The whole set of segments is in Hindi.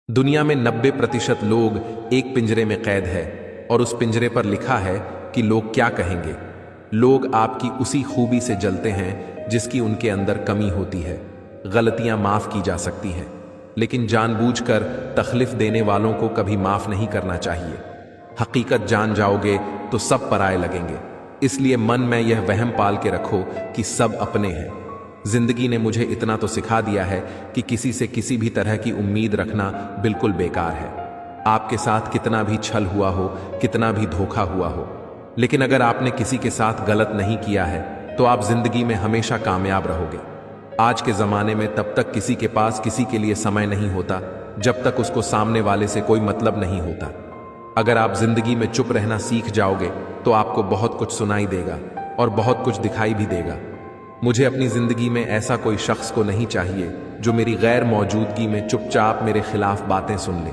दुनिया में 90% लोग एक पिंजरे में कैद है और उस पिंजरे पर लिखा है कि लोग क्या कहेंगे। लोग आपकी उसी खूबी से जलते हैं जिसकी उनके अंदर कमी होती है। गलतियां माफ की जा सकती हैं, लेकिन जानबूझकर तकलीफ देने वालों को कभी माफ नहीं करना चाहिए। हकीकत जान जाओगे तो सब पराये लगेंगे, इसलिए मन में यह वहम पाल के रखो कि सब अपने हैं। जिंदगी ने मुझे इतना तो सिखा दिया है कि किसी से किसी भी तरह की उम्मीद रखना बिल्कुल बेकार है। आपके साथ कितना भी छल हुआ हो, कितना भी धोखा हुआ हो, लेकिन अगर आपने किसी के साथ गलत नहीं किया है तो आप जिंदगी में हमेशा कामयाब रहोगे। आज के जमाने में तब तक किसी के पास किसी के लिए समय नहीं होता जब तक उसको सामने वाले से कोई मतलब नहीं होता। अगर आप जिंदगी में चुप रहना सीख जाओगे तो आपको बहुत कुछ सुनाई देगा और बहुत कुछ दिखाई भी देगा। मुझे अपनी जिंदगी में ऐसा कोई शख्स को नहीं चाहिए जो मेरी गैर मौजूदगी में चुपचाप मेरे खिलाफ बातें सुन ले।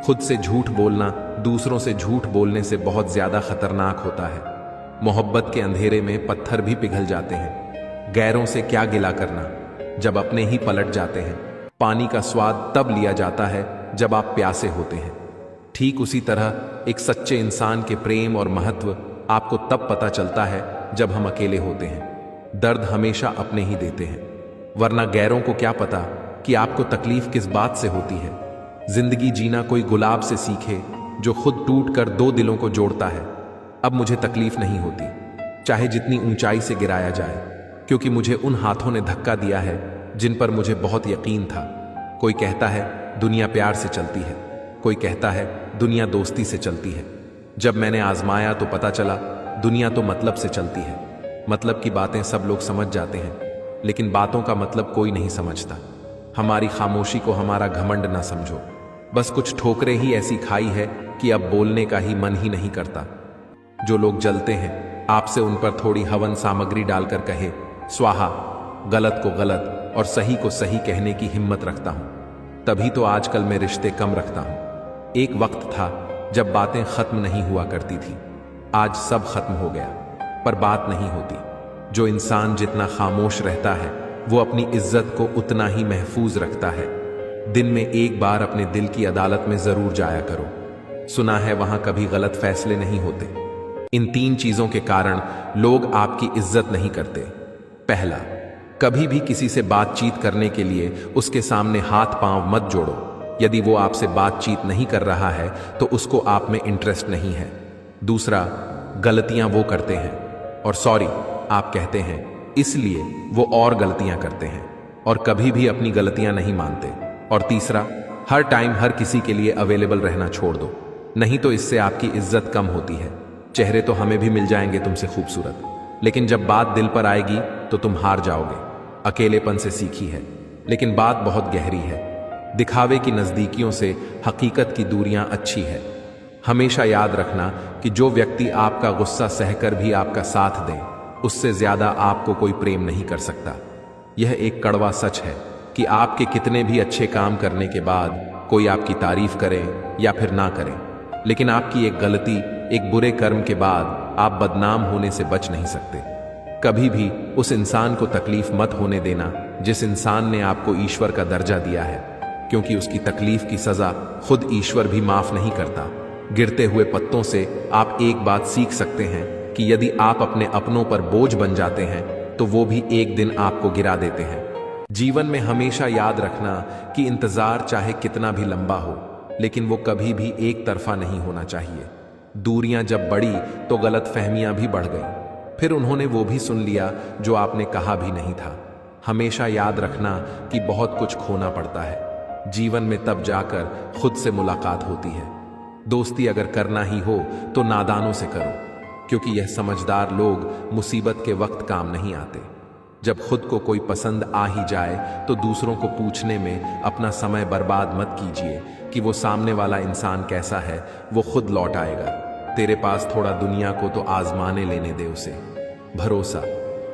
खुद से झूठ बोलना दूसरों से झूठ बोलने से बहुत ज्यादा खतरनाक होता है। मोहब्बत के अंधेरे में पत्थर भी पिघल जाते हैं। गैरों से क्या गिला करना जब अपने ही पलट जाते हैं। पानी का स्वाद तब लिया जाता है जब आप प्यासे होते हैं। ठीक उसी तरह एक सच्चे इंसान के प्रेम और महत्व आपको तब पता चलता है जब हम अकेले होते हैं। दर्द हमेशा अपने ही देते हैं, वरना गैरों को क्या पता कि आपको तकलीफ किस बात से होती है। जिंदगी जीना कोई गुलाब से सीखे जो खुद टूट कर दो दिलों को जोड़ता है। अब मुझे तकलीफ नहीं होती, चाहे जितनी ऊंचाई से गिराया जाए, क्योंकि मुझे उन हाथों ने धक्का दिया है जिन पर मुझे बहुत यकीन था। कोई कहता है दुनिया प्यार से चलती है, कोई कहता है दुनिया दोस्ती से चलती है। जब मैंने आजमाया तो पता चला दुनिया तो मतलब से चलती है। मतलब की बातें सब लोग समझ जाते हैं, लेकिन बातों का मतलब कोई नहीं समझता। हमारी खामोशी को हमारा घमंड ना समझो, बस कुछ ठोकरें ही ऐसी खाई है कि अब बोलने का ही मन ही नहीं करता। जो लोग जलते हैं आपसे उन पर थोड़ी हवन सामग्री डालकर कहे स्वाहा। गलत को गलत और सही को सही कहने की हिम्मत रखता हूं, तभी तो आजकल मैं रिश्ते कम रखता हूं। एक वक्त था जब बातें खत्म नहीं हुआ करती थी, आज सब खत्म हो गया, पर बात नहीं होती। जो इंसान जितना खामोश रहता है वो अपनी इज्जत को उतना ही महफूज रखता है। दिन में एक बार अपने दिल की अदालत में जरूर जाया करो। सुना है वहां कभी गलत फैसले नहीं होते। इन 3 चीजों के कारण लोग आपकी इज्जत नहीं करते। पहला, कभी भी किसी से बातचीत करने के लिए उसके सामने हाथ पांव मत जोड़ो। यदि वो आपसे बातचीत नहीं कर रहा है तो उसको आप में इंटरेस्ट नहीं है। दूसरा, गलतियां वो करते हैं और सॉरी आप कहते हैं, इसलिए वो और गलतियां करते हैं और कभी भी अपनी गलतियां नहीं मानते। और तीसरा, हर टाइम हर किसी के लिए अवेलेबल रहना छोड़ दो, नहीं तो इससे आपकी इज्जत कम होती है। चेहरे तो हमें भी मिल जाएंगे तुमसे खूबसूरत, लेकिन जब बात दिल पर आएगी तो तुम हार जाओगे। अकेलेपन से सीखी है, लेकिन बात बहुत गहरी है। दिखावे की नजदीकियों से हकीकत की दूरियां अच्छी है। हमेशा याद रखना कि जो व्यक्ति आपका गुस्सा सहकर भी आपका साथ दे, उससे ज्यादा आपको कोई प्रेम नहीं कर सकता। यह एक कड़वा सच है कि आपके कितने भी अच्छे काम करने के बाद कोई आपकी तारीफ करे या फिर ना करे, लेकिन आपकी एक गलती, एक बुरे कर्म के बाद आप बदनाम होने से बच नहीं सकते। कभी भी उस इंसान को तकलीफ मत होने देना जिस इंसान ने आपको ईश्वर का दर्जा दिया है, क्योंकि उसकी तकलीफ की सजा खुद ईश्वर भी माफ नहीं करता। गिरते हुए पत्तों से आप एक बात सीख सकते हैं कि यदि आप अपने अपनों पर बोझ बन जाते हैं तो वो भी एक दिन आपको गिरा देते हैं। जीवन में हमेशा याद रखना कि इंतजार चाहे कितना भी लंबा हो, लेकिन वो कभी भी एक तरफा नहीं होना चाहिए। दूरियां जब बढ़ी तो गलत फहमियां भी बढ़ गई, फिर उन्होंने वो भी सुन लिया जो आपने कहा भी नहीं था। हमेशा याद रखना कि बहुत कुछ खोना पड़ता है। जीवन में तब जाकर खुद से मुलाकात होती है। दोस्ती अगर करना ही हो तो नादानों से करो, क्योंकि यह समझदार लोग मुसीबत के वक्त काम नहीं आते। जब खुद को कोई पसंद आ ही जाए तो दूसरों को पूछने में अपना समय बर्बाद मत कीजिए कि वो सामने वाला इंसान कैसा है, वो खुद लौट आएगा। तेरे पास थोड़ा दुनिया को तो आजमाने लेने दे उसे। भरोसा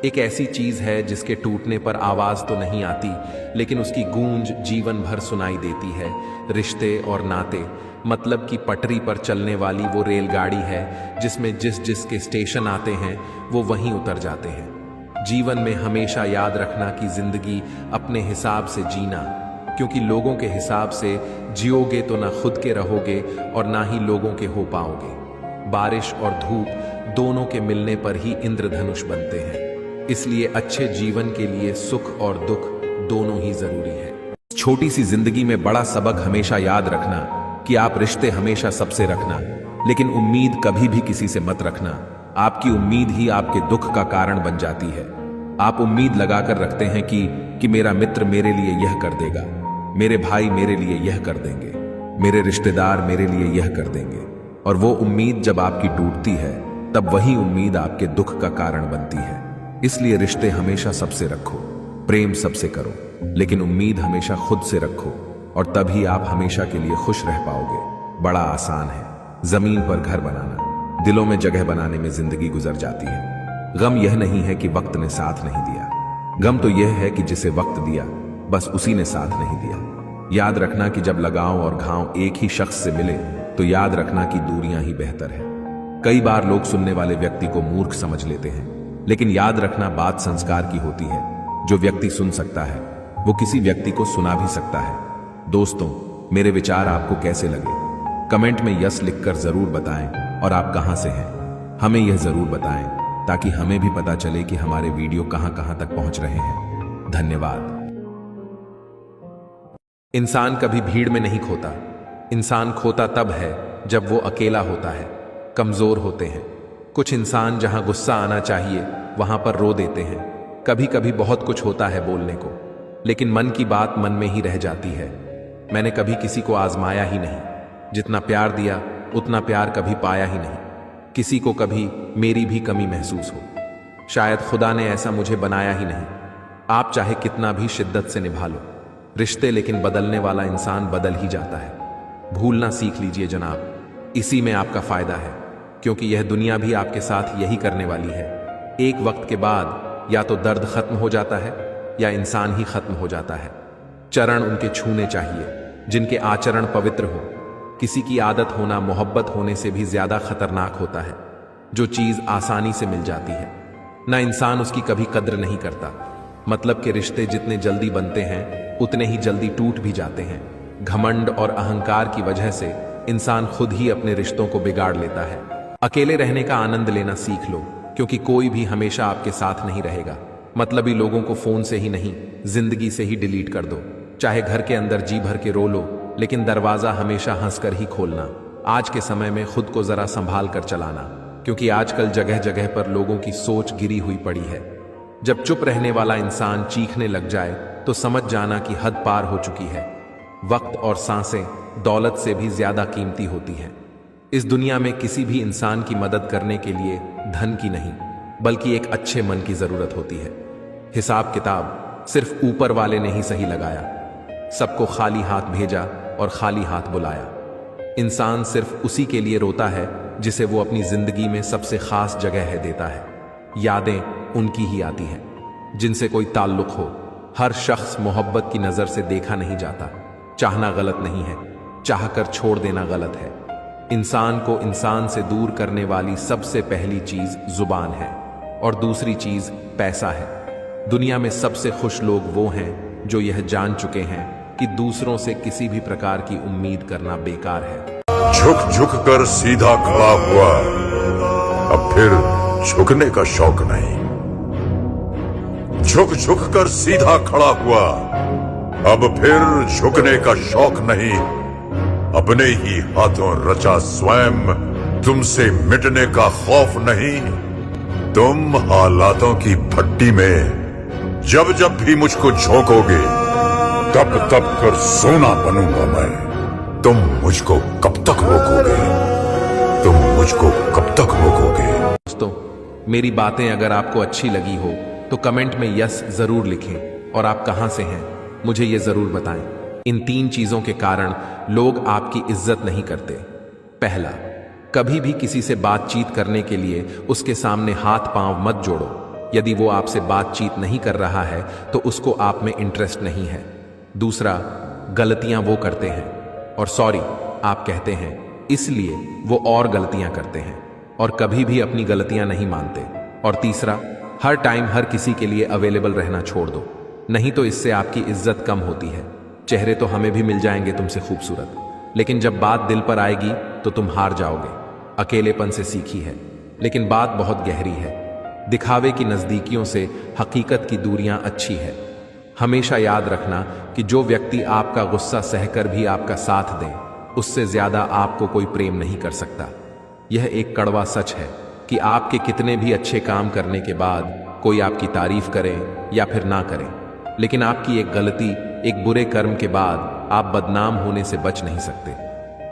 एक ऐसी चीज है जिसके टूटने पर आवाज तो नहीं आती, लेकिन उसकी गूंज जीवन भर सुनाई देती है। रिश्ते और नाते मतलब की पटरी पर चलने वाली वो रेलगाड़ी है जिसमें जिस जिस के स्टेशन आते हैं वो वहीं उतर जाते हैं। जीवन में हमेशा याद रखना कि जिंदगी अपने हिसाब से जीना, क्योंकि लोगों के हिसाब से जियोगे तो ना खुद के रहोगे और ना ही लोगों के हो पाओगे। बारिश और धूप दोनों के मिलने पर ही इंद्रधनुष बनते हैं। इसलिए अच्छे जीवन के लिए सुख और दुख दोनों ही जरूरी है। छोटी सी जिंदगी में बड़ा सबक हमेशा याद रखना कि आप रिश्ते हमेशा सबसे रखना, लेकिन उम्मीद कभी भी किसी से मत रखना। आपकी उम्मीद ही आपके दुख का कारण बन जाती है। आप उम्मीद लगाकर रखते हैं कि मेरा मित्र मेरे लिए यह कर देगा, मेरे भाई मेरे लिए यह कर देंगे, मेरे रिश्तेदार मेरे लिए यह कर देंगे, और वो उम्मीद जब आपकी टूटती है तब वही उम्मीद आपके दुख का कारण बनती है। इसलिए रिश्ते हमेशा सबसे रखो, प्रेम सबसे करो, लेकिन उम्मीद हमेशा खुद से रखो, और तभी आप हमेशा के लिए खुश रह पाओगे। बड़ा आसान है जमीन पर घर बनाना, दिलों में जगह बनाने में जिंदगी गुजर जाती है। गम यह नहीं है कि वक्त ने साथ नहीं दिया, गम तो यह है कि जिसे वक्त दिया बस उसी ने साथ नहीं दिया। याद रखना कि जब लगाव और घाव एक ही शख्स से मिले तो याद रखना कि दूरियां ही बेहतर है। कई बार लोग सुनने वाले व्यक्ति को मूर्ख समझ लेते हैं, लेकिन याद रखना बात संस्कार की होती है। जो व्यक्ति सुन सकता है वो किसी व्यक्ति को सुना भी सकता है। दोस्तों, मेरे विचार आपको कैसे लगे कमेंट में यस लिखकर जरूर बताएं, और आप कहां से हैं हमें यह जरूर बताएं, ताकि हमें भी पता चले कि हमारे वीडियो कहां कहां तक पहुंच रहे हैं। धन्यवाद। इंसान कभी भीड़ में नहीं खोता, इंसान खोता तब है जब वो अकेला होता है, कमजोर होते हैं। कुछ इंसान जहां गुस्सा आना चाहिए वहां पर रो देते हैं। कभी कभी बहुत कुछ होता है बोलने को, लेकिन मन की बात मन में ही रह जाती है। मैंने कभी किसी को आजमाया ही नहीं, जितना प्यार दिया उतना प्यार कभी पाया ही नहीं। किसी को कभी मेरी भी कमी महसूस हो, शायद खुदा ने ऐसा मुझे बनाया ही नहीं। आप चाहे कितना भी शिद्दत से निभा लो रिश्ते, लेकिन बदलने वाला इंसान बदल ही जाता है। भूलना सीख लीजिए जनाब, इसी में आपका फायदा है, क्योंकि यह दुनिया भी आपके साथ यही करने वाली है। एक वक्त के बाद या तो दर्द खत्म हो जाता है या इंसान ही खत्म हो जाता है। चरण उनके छूने चाहिए जिनके आचरण पवित्र हो। किसी की आदत होना मोहब्बत होने से भी ज्यादा खतरनाक होता है। जो चीज आसानी से मिल जाती है ना, इंसान उसकी कभी कद्र नहीं करता। मतलब के रिश्ते जितने जल्दी बनते हैं उतने ही जल्दी टूट भी जाते हैं। घमंड और अहंकार की वजह से इंसान खुद ही अपने रिश्तों को बिगाड़ लेता है। अकेले रहने का आनंद लेना सीख लो, क्योंकि कोई भी हमेशा आपके साथ नहीं रहेगा। मतलबी लोगों को फोन से ही नहीं, जिंदगी से ही डिलीट कर दो। चाहे घर के अंदर जी भर के रो लो, लेकिन दरवाजा हमेशा हंसकर ही खोलना। आज के समय में खुद को जरा संभाल कर चलाना, क्योंकि आजकल जगह जगह पर लोगों की सोच गिरी हुई पड़ी है। जब चुप रहने वाला इंसान चीखने लग जाए तो समझ जाना कि हद पार हो चुकी है। वक्त और सांसें दौलत से भी ज्यादा कीमती होती हैं। इस दुनिया में किसी भी इंसान की मदद करने के लिए धन की नहीं, बल्कि एक अच्छे मन की जरूरत होती है। हिसाब किताब सिर्फ ऊपर वाले ने ही सही लगाया। सबको खाली हाथ भेजा और खाली हाथ बुलाया। इंसान सिर्फ उसी के लिए रोता है जिसे वो अपनी जिंदगी में सबसे खास जगह है देता है। यादें उनकी ही आती हैं जिनसे कोई ताल्लुक हो। हर शख्स मोहब्बत की नजर से देखा नहीं जाता। चाहना गलत नहीं है, चाहकर छोड़ देना गलत है। इंसान को इंसान से दूर करने वाली सबसे पहली चीज जुबान है, और दूसरी चीज पैसा है। दुनिया में सबसे खुश लोग वो हैं जो यह जान चुके हैं कि दूसरों से किसी भी प्रकार की उम्मीद करना बेकार है। झुक झुक कर सीधा खड़ा हुआ, अब फिर झुकने का शौक नहीं। झुक झुक कर सीधा खड़ा हुआ, अब फिर झुकने का शौक नहीं। अपने ही हाथों रचा स्वयं, तुमसे मिटने का खौफ नहीं। तुम हालातों की भट्टी में जब जब भी मुझको झोंकोगे, तब तब कर सोना बनूंगा मैं। तुम मुझको कब तक रोकोगे? तुम मुझको कब तक रोकोगे? दोस्तों, मेरी बातें अगर आपको अच्छी लगी हो तो कमेंट में यस जरूर लिखें, और आप कहां से हैं मुझे ये जरूर बताएं। इन 3 चीजों के कारण लोग आपकी इज्जत नहीं करते। पहला, कभी भी किसी से बातचीत करने के लिए उसके सामने हाथ पांव मत जोड़ो। यदि वो आपसे बातचीत नहीं कर रहा है तो उसको आप में इंटरेस्ट नहीं है। दूसरा, गलतियां वो करते हैं और सॉरी आप कहते हैं, इसलिए वो और गलतियां करते हैं और कभी भी अपनी गलतियां नहीं मानते। और तीसरा, हर टाइम हर किसी के लिए अवेलेबल रहना छोड़ दो, नहीं तो इससे आपकी इज्जत कम होती है। चेहरे तो हमें भी मिल जाएंगे तुमसे खूबसूरत, लेकिन जब बात दिल पर आएगी तो तुम हार जाओगे। अकेलेपन से सीखी है, लेकिन बात बहुत गहरी है। दिखावे की नजदीकियों से हकीकत की दूरियां अच्छी है। हमेशा याद रखना कि जो व्यक्ति आपका गुस्सा सहकर भी आपका साथ दे, उससे ज्यादा आपको कोई प्रेम नहीं कर सकता। यह एक कड़वा सच है कि आपके कितने भी अच्छे काम करने के बाद कोई आपकी तारीफ करे या फिर ना करे, लेकिन आपकी एक गलती, एक बुरे कर्म के बाद आप बदनाम होने से बच नहीं सकते।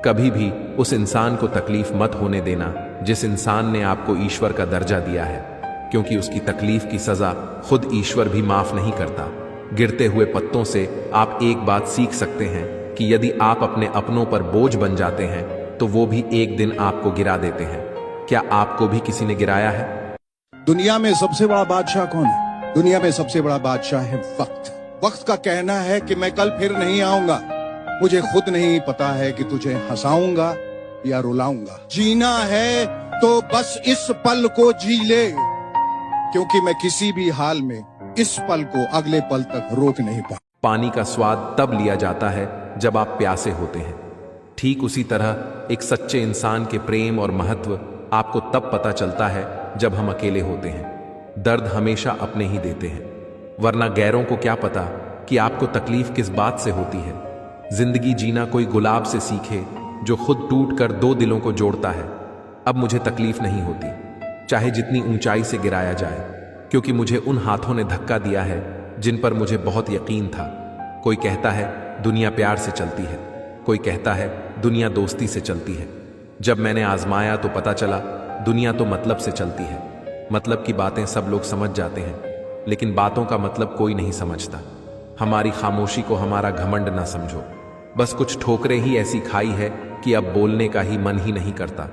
कभी भी उस इंसान को तकलीफ मत होने देना जिस इंसान ने आपको ईश्वर का दर्जा दिया है, क्योंकि उसकी तकलीफ की सजा खुद ईश्वर भी माफ नहीं करता। गिरते हुए पत्तों से आप एक बात सीख सकते हैं कि यदि आप अपने अपनों पर बोझ बन जाते हैं तो वो भी एक दिन आपको गिरा देते हैं। क्या आपको भी किसी ने गिराया है? दुनिया में सबसे बड़ा बादशाह कौन है? दुनिया में सबसे बड़ा बादशाह है वक्त। वक्त का कहना है कि मैं कल फिर नहीं आऊंगा। मुझे खुद नहीं पता है कि तुझे हंसाऊंगा या रुलाऊंगा। जीना है तो बस इस पल को जी ले, क्योंकि मैं किसी भी हाल में इस पल को अगले पल तक रोक नहीं पा। पानी का स्वाद तब लिया जाता है जब आप प्यासे होते हैं। ठीक उसी तरह एक सच्चे इंसान के प्रेम और महत्व आपको तब पता चलता है जब हम अकेले होते हैं। दर्द हमेशा अपने ही देते हैं, वरना गैरों को क्या पता कि आपको तकलीफ किस बात से होती है। जिंदगी जीना कोई गुलाब से सीखे जो खुद टूट कर दो दिलों को जोड़ता है। अब मुझे तकलीफ नहीं होती, चाहे जितनी ऊंचाई से गिराया जाए, क्योंकि मुझे उन हाथों ने धक्का दिया है जिन पर मुझे बहुत यकीन था। कोई कहता है दुनिया प्यार से चलती है, कोई कहता है दुनिया दोस्ती से चलती है। जब मैंने आजमाया तो पता चला दुनिया तो मतलब से चलती है। मतलब की बातें सब लोग समझ जाते हैं, लेकिन बातों का मतलब कोई नहीं समझता। हमारी खामोशी को हमारा घमंड ना समझो, बस कुछ ठोकरें ही ऐसी खाई है कि अब बोलने का ही मन ही नहीं करता।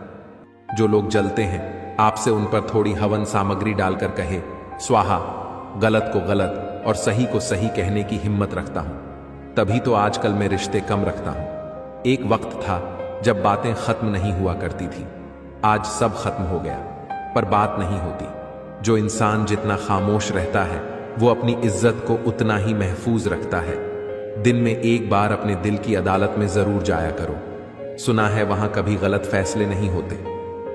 जो लोग जलते हैं, आपसे उन पर थोड़ी हवन सामग्री डालकर कहे स्वाहा, गलत को गलत और सही को सही कहने की हिम्मत रखता हूं। तभी तो आजकल मैं रिश्ते कम रखता हूं। एक वक्त था जब बातें खत्म नहीं हुआ करती थी, आज सब खत्म हो गया, पर बात नहीं होती। जो इंसान जितना खामोश रहता है वो अपनी इज्जत को उतना ही महफूज रखता है। दिन में एक बार अपने दिल की अदालत में जरूर जाया करो। सुना है वहां कभी गलत फैसले नहीं होते।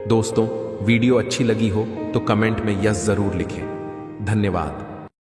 दोस्तों, वीडियो अच्छी लगी हो तो कमेंट में यस जरूर लिखें। धन्यवाद।